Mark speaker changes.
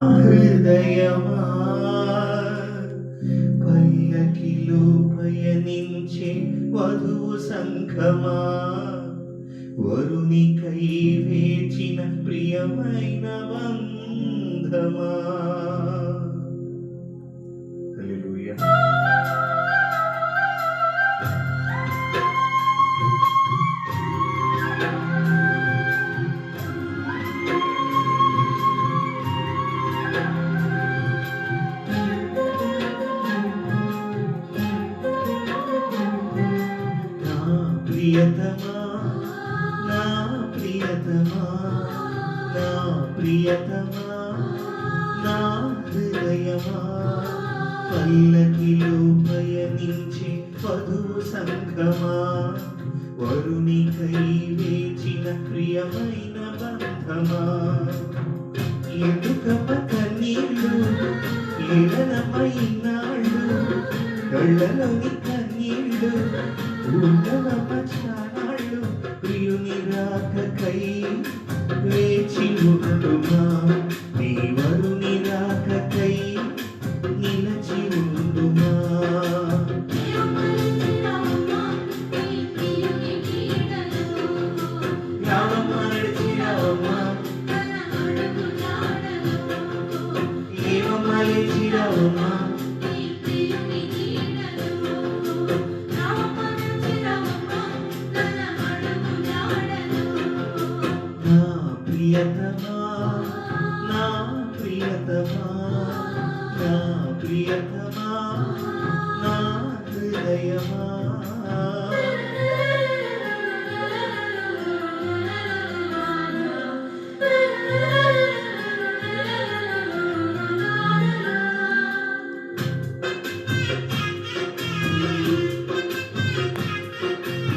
Speaker 1: హృదయమా పల్లకిలో పయనించే వధువు సంఘమా వరునికై వేచిన ప్రియమైన బంధమా. హల్లెలూయా. ప్రియతమా నా ప్రియతమా నా ప్రియతమా నా హృదయమా పల్లకిలో పయనించే వధువు సంఘమా వరునికై వేచిన ప్రియమైన బంధమా. ఎందుకమ్మ కన్నీళ్ళు ఏడనపై నాళ్ళు కళ్ళలోని కన్నీళ్ళు ఉండవమ్మ చానాళ్ళు ప్రియుని రాకకై వేచి ఉండుమా నీ వరుని రాకకై నిలచి ఉండుమా. రావమ్మ నడిచి రావమ్మ ఏవమ్మ లేచి రావమ్మ ప్రియతమా నా ప్రియతమా నా ప్రియతమా నా హృదయమా.